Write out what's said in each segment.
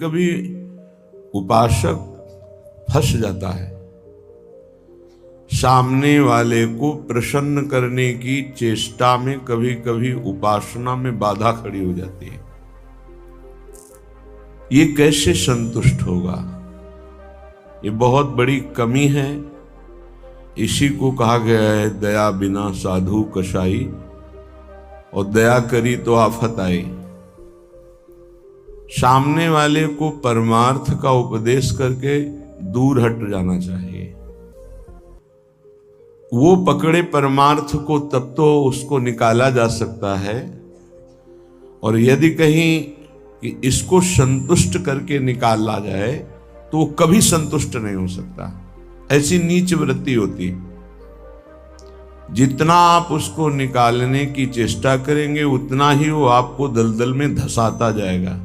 कभी उपासक फंस जाता है। सामने वाले को प्रसन्न करने की चेष्टा में कभी कभी उपासना में बाधा खड़ी हो जाती है। ये कैसे संतुष्ट होगा? ये बहुत बड़ी कमी है। इसी को कहा गया है दया बिना साधु कसाई, और दया करी तो आफत आई। सामने वाले को परमार्थ का उपदेश करके दूर हट जाना चाहिए। वो पकड़े परमार्थ को तब तो उसको निकाला जा सकता है, और यदि कहीं कि इसको संतुष्ट करके निकाला जाए तो वो कभी संतुष्ट नहीं हो सकता। ऐसी नीच वृत्ति होती। जितना आप उसको निकालने की चेष्टा करेंगे उतना ही वो आपको दलदल में धंसाता जाएगा।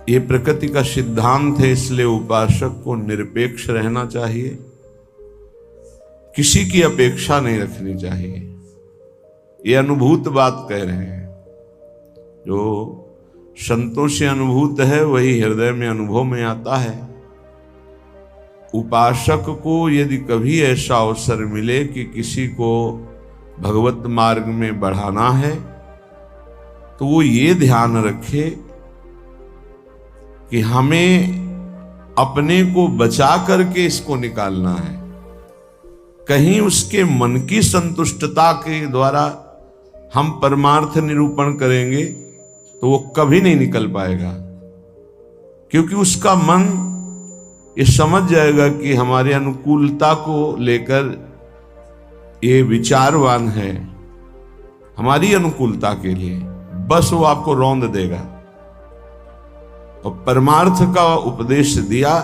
ये प्रकृति का सिद्धांत है, इसलिए उपासक को निरपेक्ष रहना चाहिए, किसी की अपेक्षा नहीं रखनी चाहिए। ये अनुभूत बात कह रहे हैं। जो संतों से अनुभूत है वही हृदय में अनुभव में आता है। उपासक को यदि कभी ऐसा अवसर मिले कि किसी को भगवत मार्ग में बढ़ाना है तो वो ये ध्यान रखे कि हमें अपने को बचा करके इसको निकालना है। कहीं उसके मन की संतुष्टता के द्वारा हम परमार्थ निरूपण करेंगे तो वो कभी नहीं निकल पाएगा, क्योंकि उसका मन ये समझ जाएगा कि हमारे अनुकूलता को लेकर ये विचारवान है, हमारी अनुकूलता के लिए, बस वो आपको रौंद देगा। और परमार्थ का उपदेश दिया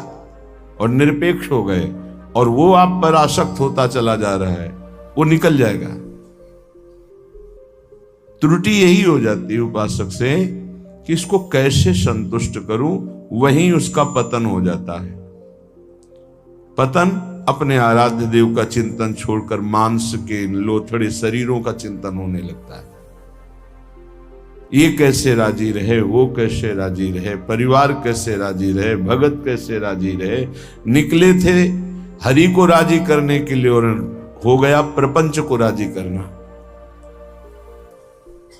और निरपेक्ष हो गए और वो आप पर आसक्त होता चला जा रहा है, वो निकल जाएगा। त्रुटि यही हो जाती है उपासक से कि इसको कैसे संतुष्ट करूं, वहीं उसका पतन हो जाता है। पतन अपने आराध्य देव का चिंतन छोड़कर मांस के लोथड़े शरीरों का चिंतन होने लगता है। ये कैसे राजी रहे, वो कैसे राजी रहे, परिवार कैसे राजी रहे, भगत कैसे राजी रहे। निकले थे हरि को राजी करने के लिए और हो गया प्रपंच को राजी करना।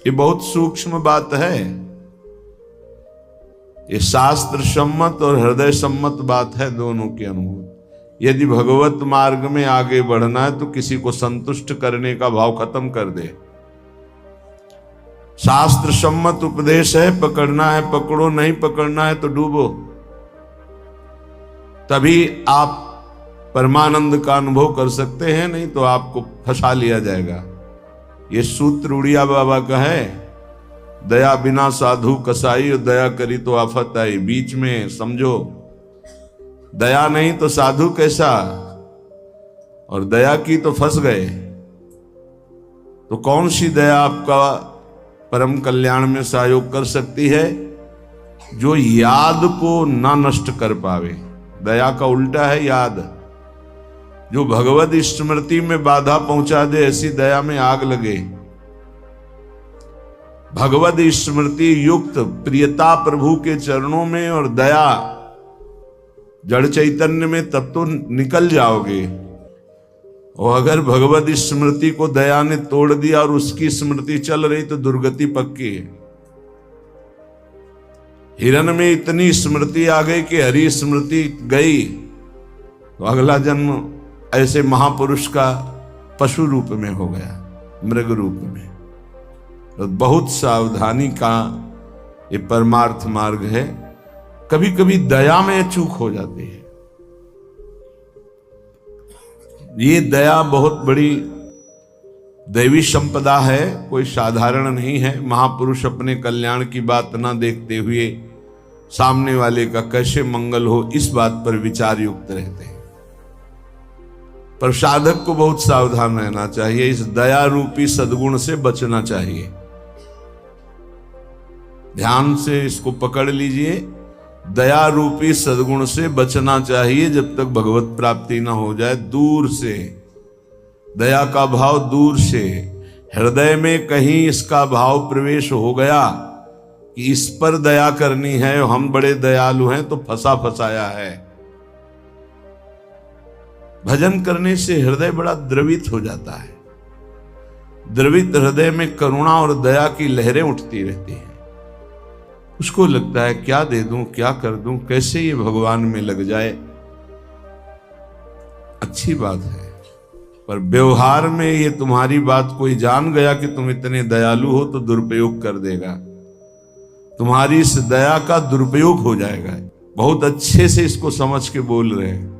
ये बहुत सूक्ष्म बात है। ये शास्त्र सम्मत और हृदय सम्मत बात है, दोनों के अनुभव। यदि भगवत मार्ग में आगे बढ़ना है तो किसी को संतुष्ट करने का भाव खत्म कर दे। शास्त्र सम्मत उपदेश है, पकड़ना है पकड़ो, नहीं पकड़ना है तो डूबो। तभी आप परमानंद का अनुभव कर सकते हैं, नहीं तो आपको फंसा लिया जाएगा। ये सूत्र उड़िया बाबा का है, दया बिना साधु कसाई, और दया करी तो आफत आई। बीच में समझो, दया नहीं तो साधु कैसा, और दया की तो फंस गए। तो कौन सी दया आपका परम कल्याण में सहयोग कर सकती है? जो याद को ना नष्ट कर पावे। दया का उल्टा है याद। जो भगवत स्मृति में बाधा पहुंचा दे, ऐसी दया में आग लगे। भगवत स्मृति युक्त प्रियता प्रभु के चरणों में और दया जड़ चैतन्य में, तब तो निकल जाओगे। और अगर भगवत स्मृति को दया ने तोड़ दिया और उसकी स्मृति चल रही तो दुर्गति पक्की है। हिरण में इतनी स्मृति आ गई कि हरि स्मृति गई तो अगला जन्म ऐसे महापुरुष का पशु रूप में हो गया, मृग रूप में। तो बहुत सावधानी का ये परमार्थ मार्ग है। कभी कभी दया में चूक हो जाती है। ये दया बहुत बड़ी दैवी संपदा है, कोई साधारण नहीं है। महापुरुष अपने कल्याण की बात ना देखते हुए सामने वाले का कैसे मंगल हो, इस बात पर विचार युक्त रहते हैं। पर साधक को बहुत सावधान रहना चाहिए। इस दया रूपी सद्गुण से बचना चाहिए। ध्यान से इसको पकड़ लीजिए। दया रूपी सद्गुण से बचना चाहिए जब तक भगवत प्राप्ति ना हो जाए। दूर से दया का भाव, दूर से हृदय में कहीं इसका भाव प्रवेश हो गया कि इस पर दया करनी है, हम बड़े दयालु हैं तो फंसा फंसाया है। भजन करने से हृदय बड़ा द्रवित हो जाता है। द्रवित हृदय में करुणा और दया की लहरें उठती रहती हैं। उसको लगता है क्या दे दूं, क्या कर दूं, कैसे ये भगवान में लग जाए। अच्छी बात है, पर व्यवहार में ये तुम्हारी बात कोई जान गया कि तुम इतने दयालु हो तो दुरुपयोग कर देगा। तुम्हारी इस दया का दुरुपयोग हो जाएगा। बहुत अच्छे से इसको समझ के बोल रहे हैं।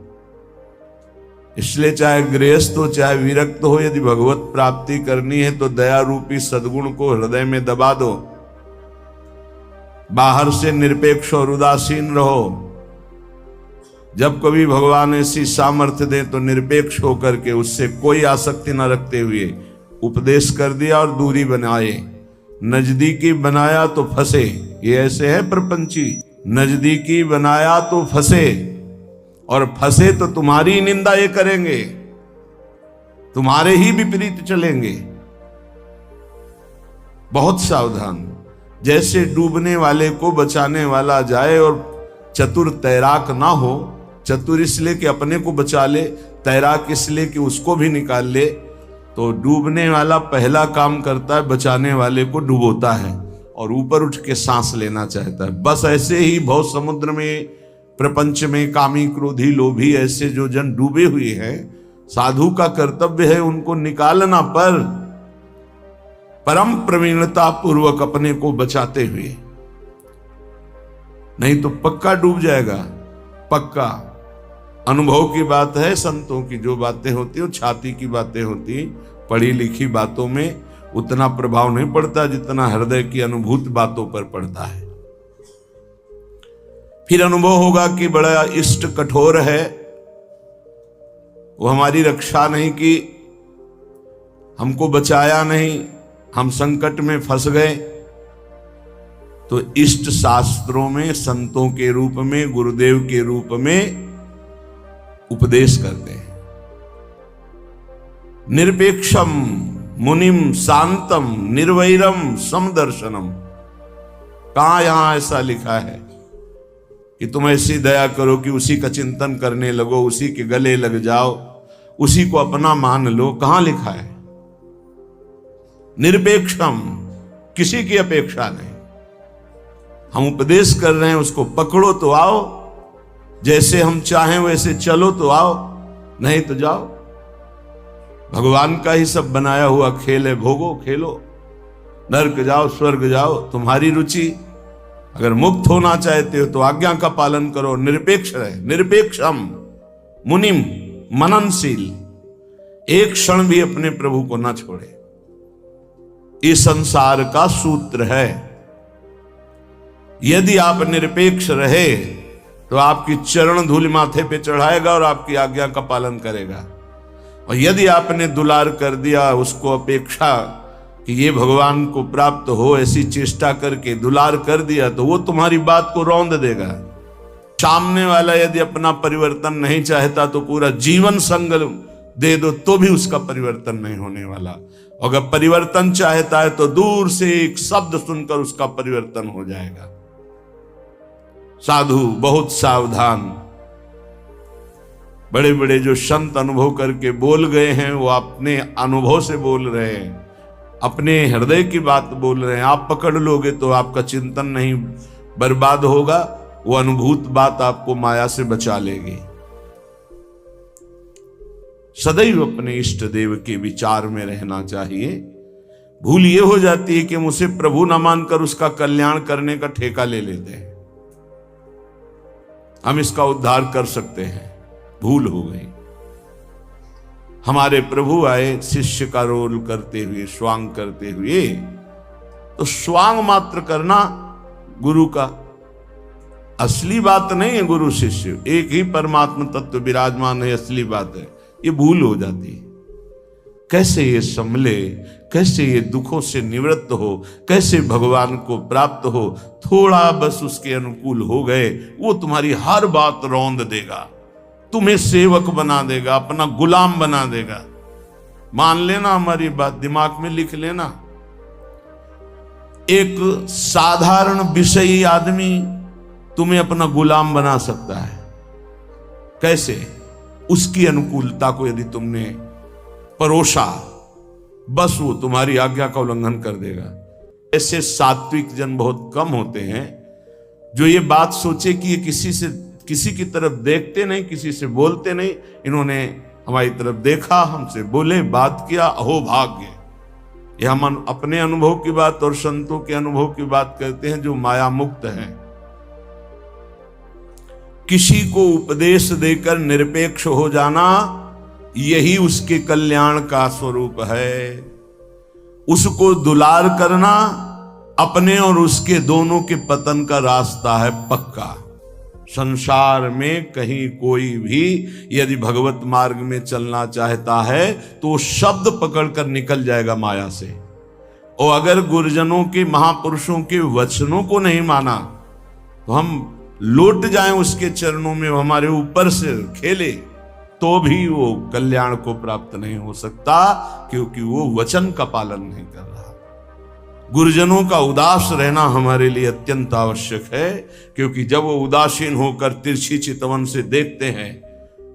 इसलिए चाहे गृहस्थ हो चाहे विरक्त हो, यदि भगवत प्राप्ति करनी है तो दया रूपी सद्गुण को हृदय में दबा दो। बाहर से निरपेक्ष और उदासीन रहो। जब कभी भगवान ऐसी सामर्थ्य दें तो निरपेक्ष होकर के उससे कोई आसक्ति न रखते हुए उपदेश कर दिया और दूरी बनाए। नजदीकी बनाया तो फंसे। ये ऐसे है प्रपंची, नजदीकी बनाया तो फंसे, और फंसे तो तुम्हारी ही निंदा ये करेंगे, तुम्हारे ही विपरीत चलेंगे। बहुत सावधान। जैसे डूबने वाले को बचाने वाला जाए और चतुर तैराक ना हो, चतुर इसलिए कि अपने को बचा ले, तैराक इसलिए कि उसको भी निकाल ले, तो डूबने वाला पहला काम करता है बचाने वाले को डुबोता है और ऊपर उठ के सांस लेना चाहता है। बस ऐसे ही भव समुद्र में, प्रपंच में कामी क्रोधी लोभी ऐसे जो जन डूबे हुए हैं, साधु का कर्तव्य है उनको निकालना, पर परम प्रवीणता पूर्वक अपने को बचाते हुए, नहीं तो पक्का डूब जाएगा। पक्का अनुभव की बात है। संतों की जो बातें होती है वो छाती की बातें होती, पढ़ी लिखी बातों में उतना प्रभाव नहीं पड़ता जितना हृदय की अनुभूत बातों पर पड़ता है। फिर अनुभव होगा कि बड़ा इष्ट कठोर है, वो हमारी रक्षा नहीं की, हमको बचाया नहीं, हम संकट में फंस गए। तो इष्ट शास्त्रों में संतों के रूप में, गुरुदेव के रूप में उपदेश करते हैं। निरपेक्षम मुनिम शांतम निर्वैरम समदर्शनम। कहां यहां ऐसा लिखा है कि तुम ऐसी दया करो कि उसी का चिंतन करने लगो, उसी के गले लग जाओ, उसी को अपना मान लो? कहां लिखा है? निरपेक्षम, किसी की अपेक्षा नहीं। हम उपदेश कर रहे हैं, उसको पकड़ो तो आओ, जैसे हम चाहें वैसे चलो तो आओ, नहीं तो जाओ। भगवान का ही सब बनाया हुआ खेल है, भोगो, खेलो, नरक जाओ स्वर्ग जाओ, तुम्हारी रुचि। अगर मुक्त होना चाहते हो तो आज्ञा का पालन करो, निरपेक्ष रहे। निरपेक्षम मुनिम, मननशील, एक क्षण भी अपने प्रभु को ना छोड़े। इस संसार का सूत्र है। यदि आप निरपेक्ष रहे तो आपकी चरण धूल माथे पे चढ़ाएगा और आपकी आज्ञा का पालन करेगा। और यदि आपने दुलार कर दिया, उसको अपेक्षा कि ये भगवान को प्राप्त हो, ऐसी चेष्टा करके दुलार कर दिया, तो वो तुम्हारी बात को रौंद देगा। सामने वाला यदि अपना परिवर्तन नहीं चाहता तो पूरा जीवन संग दे दो तो भी उसका परिवर्तन नहीं होने वाला। अगर परिवर्तन चाहता है तो दूर से एक शब्द सुनकर उसका परिवर्तन हो जाएगा। साधु बहुत सावधान। बड़े बड़े जो संत अनुभव करके बोल गए हैं वो अपने अनुभव से बोल रहे हैं, अपने हृदय की बात बोल रहे हैं। आप पकड़ लोगे तो आपका चिंतन नहीं बर्बाद होगा, वो अनुभूत बात आपको माया से बचा लेगी। सदैव अपने इष्ट देव के विचार में रहना चाहिए। भूल ये हो जाती है कि हम उसे प्रभु न मानकर उसका कल्याण करने का ठेका ले लेते हैं। हम इसका उद्धार कर सकते हैं, भूल हो गई। हमारे प्रभु आए शिष्य का रोल करते हुए, स्वांग करते हुए, तो स्वांग मात्र करना गुरु का असली बात नहीं है। गुरु शिष्य एक ही परमात्मा तत्व विराजमान है, असली बात है। ये भूल हो जाती है। कैसे ये संभले, कैसे ये दुखों से निवृत्त हो, कैसे भगवान को प्राप्त हो। थोड़ा बस उसके अनुकूल हो गए, वो तुम्हारी हर बात रौंद देगा, तुम्हें सेवक बना देगा, अपना गुलाम बना देगा। मान लेना हमारी बात, दिमाग में लिख लेना। एक साधारण विषयी आदमी तुम्हें अपना गुलाम बना सकता है। कैसे? उसकी अनुकूलता को यदि तुमने परोसा, बस वो तुम्हारी आज्ञा का उल्लंघन कर देगा। ऐसे सात्विक जन बहुत कम होते हैं जो ये बात सोचे कि ये किसी की तरफ देखते नहीं, किसी से बोलते नहीं। इन्होंने हमारी तरफ देखा, हमसे बोले, बात किया, अहो भाग्य। ये हम अपने अनुभव की बात और संतों के अनुभव की बात करते हैं जो माया मुक्त हैं। किसी को उपदेश देकर निरपेक्ष हो जाना, यही उसके कल्याण का स्वरूप है। उसको दुलार करना अपने और उसके दोनों के पतन का रास्ता है पक्का। संसार में कहीं कोई भी यदि भगवत मार्ग में चलना चाहता है तो शब्द पकड़कर निकल जाएगा माया से। और अगर गुरुजनों के, महापुरुषों के वचनों को नहीं माना तो हम लौट जाएं उसके चरणों में, हमारे ऊपर से खेले, तो भी वो कल्याण को प्राप्त नहीं हो सकता, क्योंकि वो वचन का पालन नहीं कर रहा। गुरुजनों का उदास रहना हमारे लिए अत्यंत आवश्यक है, क्योंकि जब वो उदासीन होकर तिरछी चितवन से देखते हैं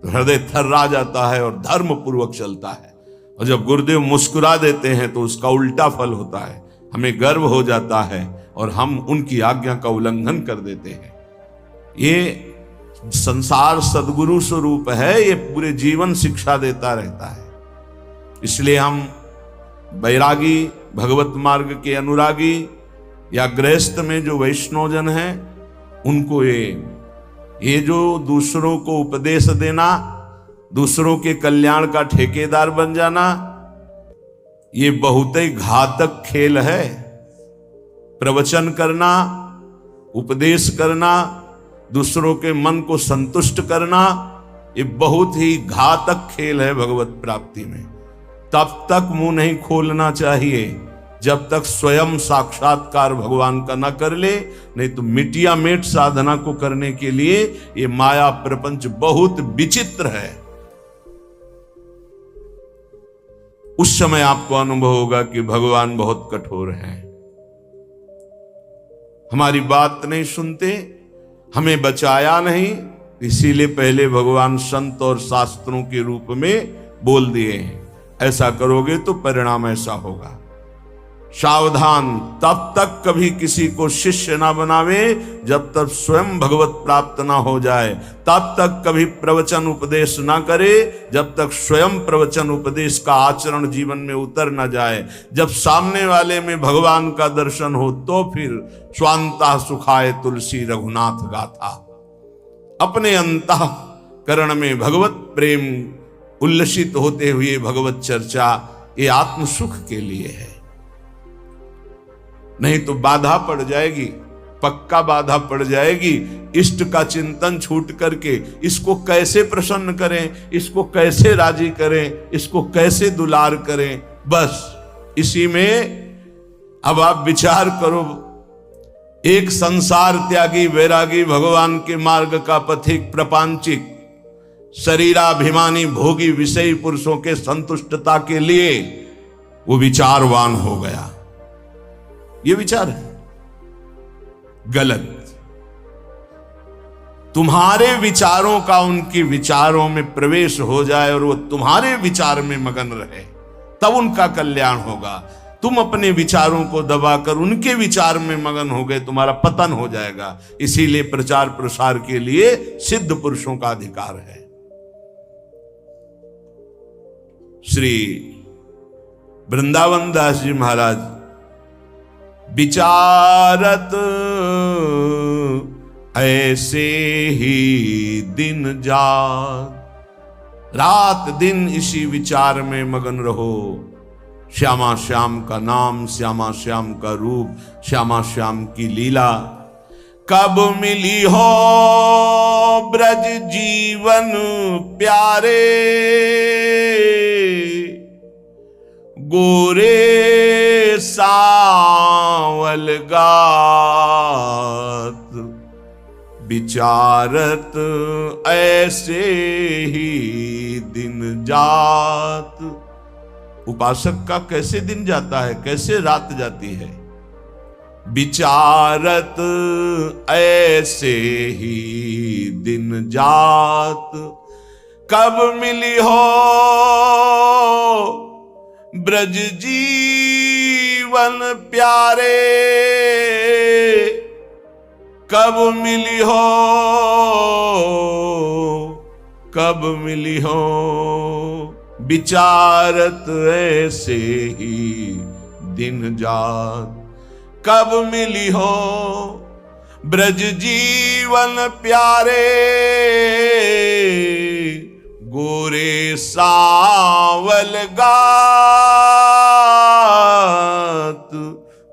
तो हृदय थर्रा जाता है और धर्म पूर्वक चलता है। और जब गुरुदेव मुस्कुरा देते हैं तो उसका उल्टा फल होता है, हमें गर्व हो जाता है और हम उनकी आज्ञा का उल्लंघन कर देते हैं। ये संसार सद्गुरु स्वरूप है, ये पूरे जीवन शिक्षा देता रहता है। इसलिए हम बैरागी, भगवत मार्ग के अनुरागी या गृहस्थ में जो वैष्णवजन हैं, उनको ये जो दूसरों को उपदेश देना, दूसरों के कल्याण का ठेकेदार बन जाना, ये बहुत ही घातक खेल है। प्रवचन करना, उपदेश करना, दूसरों के मन को संतुष्ट करना, ये बहुत ही घातक खेल है भगवत प्राप्ति में। तब तक मुंह नहीं खोलना चाहिए जब तक स्वयं साक्षात्कार भगवान का न कर ले, नहीं तो मिटिया मेट साधना को करने के लिए ये माया प्रपंच बहुत विचित्र है। उस समय आपको अनुभव होगा कि भगवान बहुत कठोर हैं, हमारी बात नहीं सुनते, हमें बचाया नहीं, इसीलिए पहले भगवान संत और शास्त्रों के रूप में बोल दिए हैं, ऐसा करोगे तो परिणाम ऐसा होगा। सावधान, तब तक कभी किसी को शिष्य ना बनावे जब तक स्वयं भगवत प्राप्त ना हो जाए। तब तक कभी प्रवचन उपदेश ना करे जब तक स्वयं प्रवचन उपदेश का आचरण जीवन में उतर ना जाए। जब सामने वाले में भगवान का दर्शन हो तो फिर स्वांता सुखाए तुलसी रघुनाथ गाथा। अपने अंतःकरण में भगवत प्रेम उल्लसित होते हुए भगवत चर्चा, ये आत्म सुख के लिए है, नहीं तो बाधा पड़ जाएगी, पक्का बाधा पड़ जाएगी। इष्ट का चिंतन छूट करके इसको कैसे प्रसन्न करें, इसको कैसे राजी करें, इसको कैसे दुलार करें, बस इसी में अब आप विचार करो। एक संसार त्यागी वैरागी भगवान के मार्ग का पथिक प्रपंचिक शरीराभिमानी भोगी विषयी पुरुषों के संतुष्टता के लिए वो विचारवान हो गया। ये विचार है गलत। तुम्हारे विचारों का उनके विचारों में प्रवेश हो जाए और वो तुम्हारे विचार में मगन रहे, तब उनका कल्याण होगा। तुम अपने विचारों को दबाकर उनके विचार में मगन हो गए, तुम्हारा पतन हो जाएगा। इसीलिए प्रचार प्रसार के लिए सिद्ध पुरुषों का अधिकार है। श्री वृंदावन दास जी महाराज विचारत ऐसे ही दिन जात, रात दिन इसी विचार में मगन रहो। श्यामा श्याम का नाम, श्यामा श्याम का रूप, श्यामा श्याम की लीला। कब मिली हो ब्रज जीवन प्यारे, गोरे सावल गात। विचारत ऐसे ही दिन जात। उपासक का कैसे दिन जाता है, कैसे रात जाती है, विचारत ऐसे ही दिन जात, कब मिली हो ब्रज जीवन प्यारे, कब मिली हो, कब मिली हो, विचारत ऐसे ही दिन जात, कब मिली हो ब्रज जीवन प्यारे, गोरे सावल गात,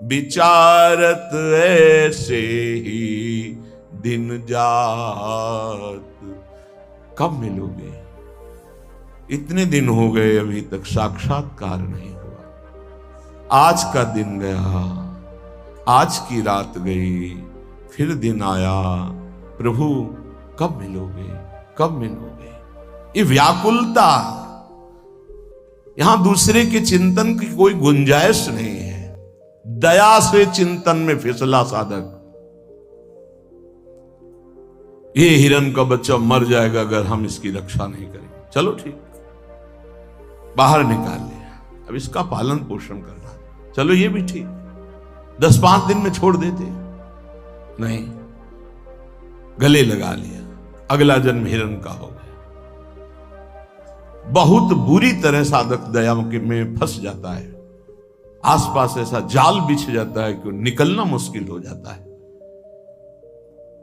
विचारत ऐसे ही दिन जात। कब मिलोगे? इतने दिन हो गए अभी तक साक्षात्कार नहीं हुआ। आज का दिन गया, आज की रात गई, फिर दिन आया, प्रभु कब मिलोगे, कब मिलोगे? ये व्याकुलता, यहां दूसरे के चिंतन की कोई गुंजाइश नहीं है। दया से चिंतन में फिसला साधक। ये हिरण का बच्चा मर जाएगा अगर हम इसकी रक्षा नहीं करेंगे। चलो ठीक, बाहर निकाल लिया, अब इसका पालन पोषण करना, चलो ये भी ठीक। 10-5 दिन में छोड़ देते, नहीं, गले लगा लिया, अगला जन्म हिरण का हो गया। बहुत बुरी तरह साधक दया में फंस जाता है। आसपास ऐसा जाल बिछ जाता है कि निकलना मुश्किल हो जाता है।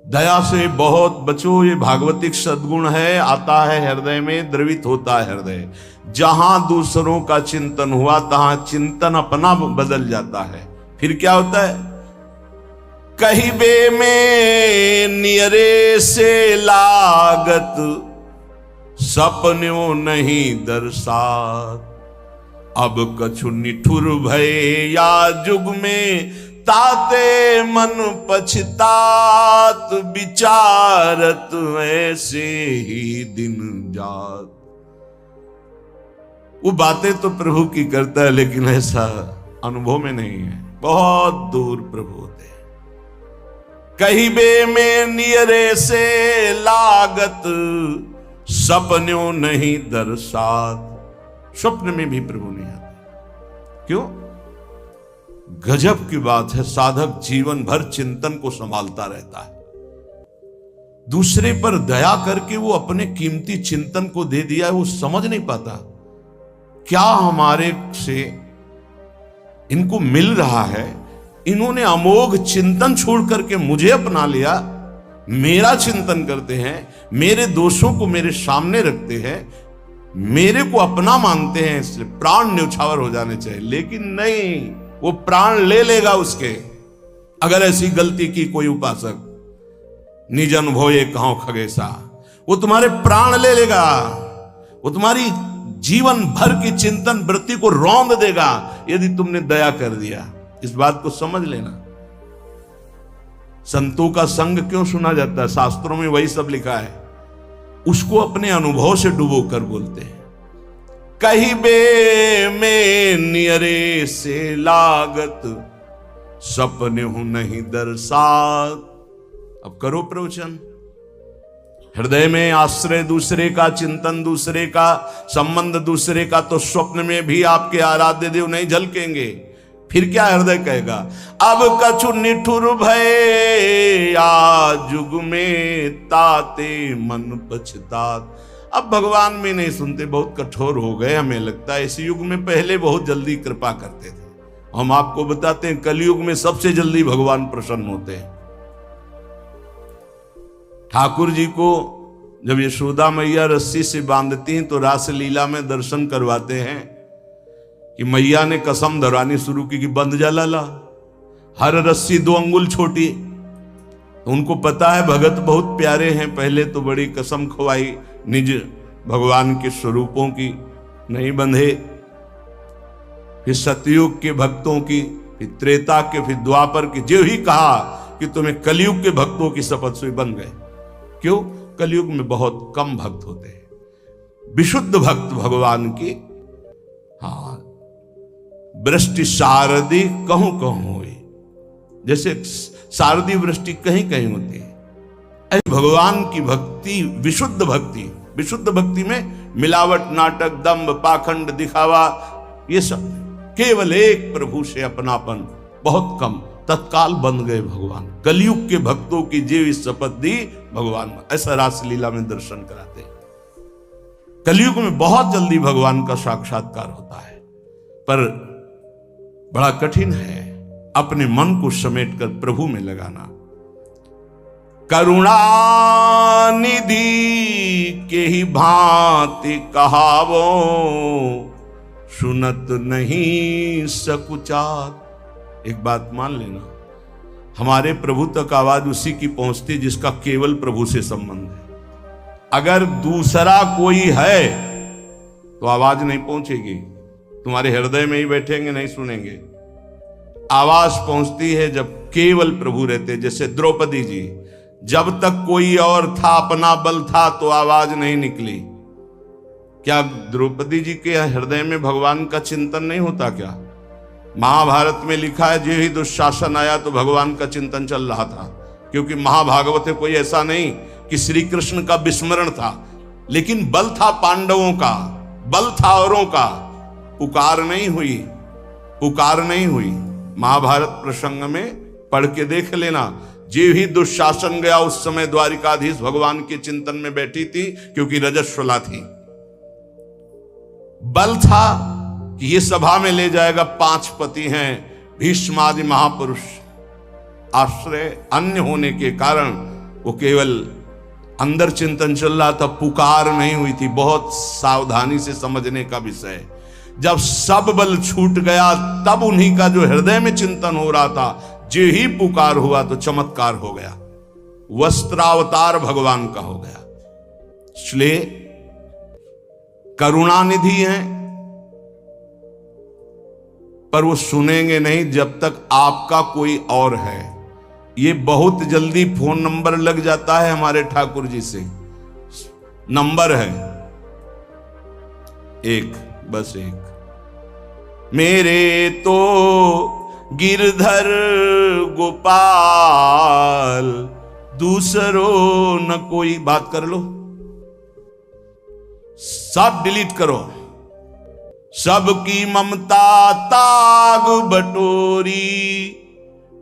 दया से बहुत बचो, ये भागवतिक सद्गुण है, आता है हृदय में, द्रवित होता है हृदय। जहां दूसरों का चिंतन हुआ तहां चिंतन अपना बदल जाता है। फिर क्या होता है? कहिबे में नियरे से लागत, सपन्यों नहीं दर्शात, अब कछु निठुर भय या जुग में, ताते मन पछतात, विचारत ऐसे ही दिन जात। वो बातें तो प्रभु की करता है, लेकिन ऐसा अनुभव में नहीं है। बहुत दूर प्रभु होते हैं। कहिबे में नियरे से लागत, सपन्यों नहीं दर्शात। स्वप्न में भी प्रभु नहीं आते। क्यों? गजब की बात है, साधक जीवन भर चिंतन को संभालता रहता है। दूसरे पर दया करके वो अपने कीमती चिंतन को दे दिया है, वो समझ नहीं पाता क्या हमारे से इनको मिल रहा है। इन्होंने अमोघ चिंतन छोड़ करके मुझे अपना लिया, मेरा चिंतन करते हैं, मेरे दोषों को मेरे सामने रखते हैं, मेरे को अपना मानते हैं, इसलिए प्राण न्यौछावर हो जाने चाहिए। लेकिन नहीं, वो प्राण ले लेगा उसके, अगर ऐसी गलती की कोई उपासक। निज अनुभव ये कहो खगेसा, वो तुम्हारे प्राण ले लेगा, वो तुम्हारी जीवन भर की चिंतन वृत्ति को रौंद देगा यदि तुमने दया कर दिया। इस बात को समझ लेना। संतों का संग क्यों सुना जाता है? शास्त्रों में वही सब लिखा है। उसको अपने अनुभव से डुबो कर बोलते हैं। कहिबे में नियरे से लागत, सपने हूं नहीं दर्शात। अब करो प्रवचन। हृदय में आश्रय दूसरे का, चिंतन दूसरे का, संबंध दूसरे का, तो स्वप्न में भी आपके आराध्य देव नहीं झलकेंगे। फिर क्या हृदय कहेगा? अब कछु निठुर भय या जुग में, ताते मन पछतात। अब भगवान में नहीं सुनते, बहुत कठोर हो गए। हमें लगता है इस युग में, पहले बहुत जल्दी कृपा करते थे। हम आपको बताते हैं कलयुग में सबसे जल्दी भगवान प्रसन्न होते हैं। ठाकुर जी को जब यशोदा मैया रस्सी से बांधती हैं तो रासलीला में दर्शन करवाते हैं कि मैया ने कसम धरवानी शुरू की कि बंध जा लाला, हर रस्सी 2 अंगुल छोटी। तो उनको पता है भगत बहुत प्यारे हैं, पहले तो बड़ी कसम खवाई निज भगवान के स्वरूपों की, नहीं बंधे। फिर सतयुग के भक्तों की, फिर त्रेता के, फिर द्वापर की, जो ही कहा कि तुम्हें कलयुग के भक्तों की शपथ से बन गए। क्यों? कलयुग में बहुत कम भक्त होते हैं। विशुद्ध भक्त भगवान की, हाँ, वृष्टि शारदी कहूं कहूं हुई। जैसे शारदीय वृष्टि कहीं कहीं होती है, ऐसे भगवान की भक्ति विशुद्ध भक्ति, विशुद्ध भक्ति में मिलावट, नाटक, दंभ, पाखंड, दिखावा, ये सब, केवल एक प्रभु से अपनापन, बहुत कम, तत्काल बन गए भगवान। कलयुग के भक्तों की जीव शपथ दी भगवान, ऐसा रासलीला में दर्शन कराते हैं। कलयुग में बहुत जल्दी भगवान का साक्षात्कार होता है, पर बड़ा कठिन है अपने मन को समेटकर प्रभु में लगाना। करुणा निधि के ही भांति कहावो, सुनत नहीं सकुचार। एक बात मान लेना, हमारे प्रभु तक आवाज उसी की पहुंचती जिसका केवल प्रभु से संबंध है। अगर दूसरा कोई है तो आवाज नहीं पहुंचेगी, तुम्हारे हृदय में ही बैठेंगे, नहीं सुनेंगे। आवाज पहुंचती है जब केवल प्रभु रहते। जैसे द्रौपदी जी, जब तक कोई और था, अपना बल था, तो आवाज नहीं निकली। क्या द्रौपदी जी के हृदय में भगवान का चिंतन नहीं होता क्या? महाभारत में लिखा है, जो ही दुशासन आया तो भगवान का चिंतन चल रहा था, क्योंकि महाभागवत में कोई ऐसा नहीं कि श्री कृष्ण का विस्मरण था, लेकिन बल था पांडवों का, बल था औरों का, पुकार नहीं हुई, पुकार नहीं हुई। महाभारत प्रसंग में पढ़ के देख लेना, जो ही दुशासन गया उस समय द्वारिकाधीश भगवान के चिंतन में बैठी थी, क्योंकि रजस्वला थी। बल था कि ये सभा में ले जाएगा, 5 पति हैं, भीष्मादि महापुरुष, आश्रय अन्य होने के कारण वो केवल अंदर चिंतन चल रहा था, पुकार नहीं हुई थी। बहुत सावधानी से समझने का विषय। जब सब बल छूट गया तब उन्हीं का जो हृदय में चिंतन हो रहा था, जो ही पुकार हुआ तो चमत्कार हो गया, वस्त्रावतार भगवान का हो गया। इसलिए करुणानिधि हैं, पर वो सुनेंगे नहीं जब तक आपका कोई और है। ये बहुत जल्दी फोन नंबर लग जाता है हमारे ठाकुर जी से। नंबर है एक, बस एक, मेरे तो गिरधर गोपाल, दूसरों न कोई। बात कर लो, सब डिलीट करो। सबकी ममता ताग बटोरी,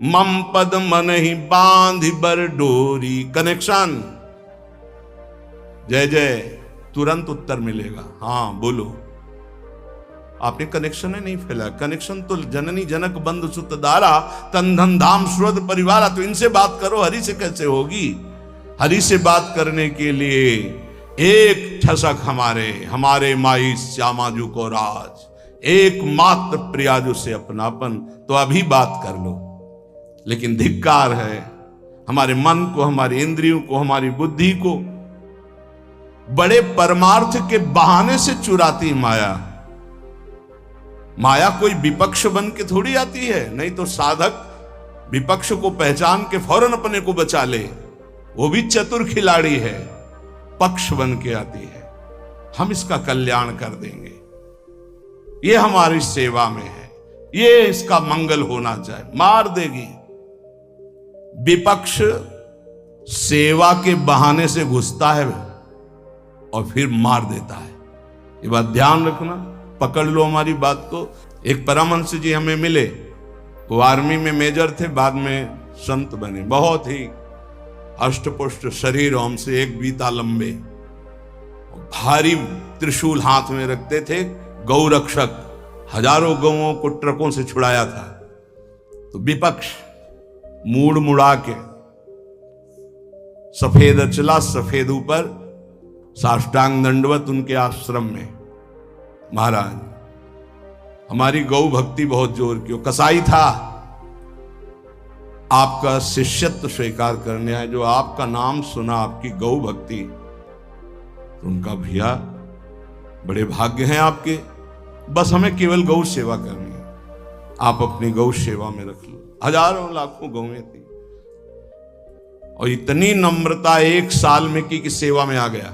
मम पद मन ही बांध बर डोरी। कनेक्शन, जय जय, तुरंत उत्तर मिलेगा। हाँ बोलो, आपने कनेक्शन ही नहीं फैला। कनेक्शन तो जननी जनक बंधु सुत दारा, तन धन धाम सुरद परिवारा। तो इनसे बात करो, हरि से कैसे होगी? हरि से बात करने के लिए एक ठसक हमारे माई श्यामाजू को राज, एकमात्र प्रियाजू से अपनापन। तो अभी बात कर लो। लेकिन धिक्कार है हमारे मन को, हमारी इंद्रियों को, हमारी बुद्धि को बड़े परमार्थ के बहाने से चुराती माया। माया कोई विपक्ष बन के थोड़ी आती है, नहीं तो साधक विपक्ष को पहचान के फौरन अपने को बचा ले, वो भी चतुर खिलाड़ी है, पक्ष बन के आती है। हम इसका कल्याण कर देंगे, ये हमारी सेवा में है, ये इसका मंगल होना चाहिए। मार देगी विपक्ष, सेवा के बहाने से घुसता है और फिर मार देता है। ये बात ध्यान रखना, पकड़ लो हमारी बात को। एक परमहंस जी हमें मिले, वो आर्मी में मेजर थे, बाद में संत बने। बहुत ही अष्टपुष्ट शरीर, हमसे 1 बीता लंबे, भारी त्रिशूल हाथ में रखते थे, गौ रक्षक, हजारों गौओं को ट्रकों से छुड़ाया था। तो विपक्ष मूड़ मुड़ा के, सफेद अचला सफेद ऊपर, साष्टांग दंडवत उनके आश्रम में। महाराज हमारी गौ भक्ति बहुत जोर की, कसाई था, आपका शिष्यत्व स्वीकार करने आए, जो आपका नाम सुना, आपकी गौ भक्ति, तो उनका भैया बड़े भाग्य हैं आपके, बस हमें केवल गौ सेवा करनी है, आप अपनी गौ सेवा में रख लो। हजारों लाखों गौएं थी और इतनी नम्रता 1 साल में की कि सेवा में आ गया,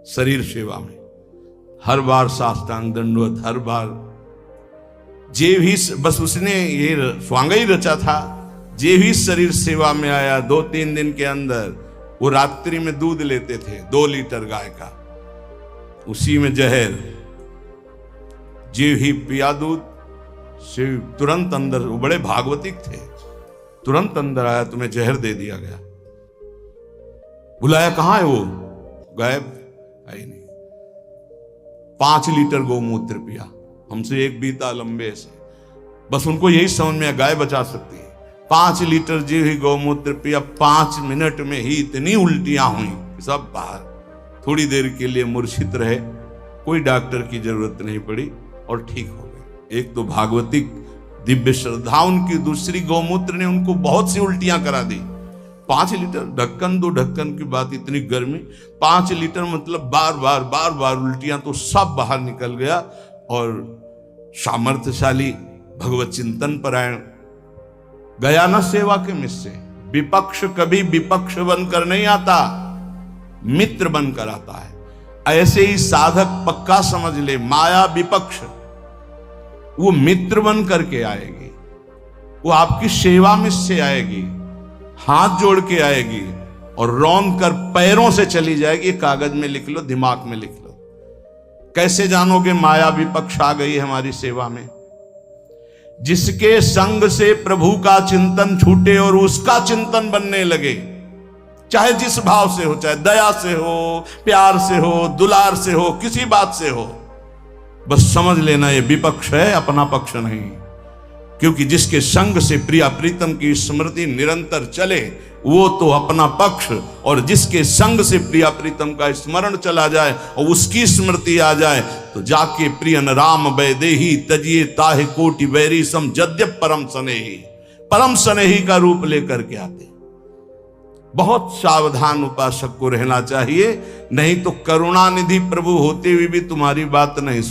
शरीर सेवा में। हर बार साष्टांग दंडवत, हर बार जे भी, बस उसने ये स्वांग ही रचा था, जे भी शरीर सेवा में आया 2-3 दिन के अंदर वो रात्रि में दूध लेते थे 2 लीटर गाय का, उसी में जहर, जे ही पिया दूध से तुरंत अंदर, वो बड़े भागवतिक थे, तुरंत अंदर आया, तुम्हें जहर दे दिया गया। बुलाया, कहां है वो? गायब, आई नहीं। 5 लीटर गौमूत्र पिया, हमसे एक बीता लंबे से, बस उनको यही समझ में गाय बचा सकती है। 5 लीटर जी ही गौमूत्र पिया, 5 मिनट में ही इतनी उल्टियां हुई, सब बाहर। थोड़ी देर के लिए मूर्छित रहे, कोई डॉक्टर की जरूरत नहीं पड़ी और ठीक हो गए। एक तो भागवतिक दिव्य श्रद्धा उनकी, दूसरी गौमूत्र ने उनको बहुत सी उल्टियां करा दी। 5 लीटर, ढक्कन 2 ढक्कन की बात, इतनी गर्मी, 5 लीटर मतलब बार बार उल्टियां, तो सब बाहर निकल गया। और सामर्थ्यशाली भगवत चिंतन परायण गया न सेवा के मिस से। विपक्ष कभी विपक्ष बनकर नहीं आता, मित्र बनकर आता है। ऐसे ही साधक पक्का समझ ले, माया विपक्ष, वो मित्र बन करके आएगी, वो आपकी सेवा में से आएगी, हाथ जोड़ के आएगी और रौंद कर पैरों से चली जाएगी। कागज में लिख लो, दिमाग में लिख लो। कैसे जानोगे माया विपक्ष आ गई हमारी सेवा में? जिसके संग से प्रभु का चिंतन छूटे और उसका चिंतन बनने लगे, चाहे जिस भाव से हो, चाहे दया से हो, प्यार से हो, दुलार से हो, किसी बात से हो, बस समझ लेना ये विपक्ष है, अपना पक्ष नहीं। क्योंकि जिसके संग से प्रिया प्रीतम की स्मृति निरंतर चले वो तो अपना पक्ष, और जिसके संग से प्रिया प्रीतम का स्मरण चला जाए और उसकी स्मृति आ जाए तो जाके प्रियन राम वैदेही तजिए ताहे कोटि बैरी सम जद्यप परम स्नेही, परम स्नेही का रूप लेकर के आते। बहुत सावधान उपासक को रहना चाहिए, नहीं तो करुणानिधि प्रभु होते हुए भी तुम्हारी बात नहीं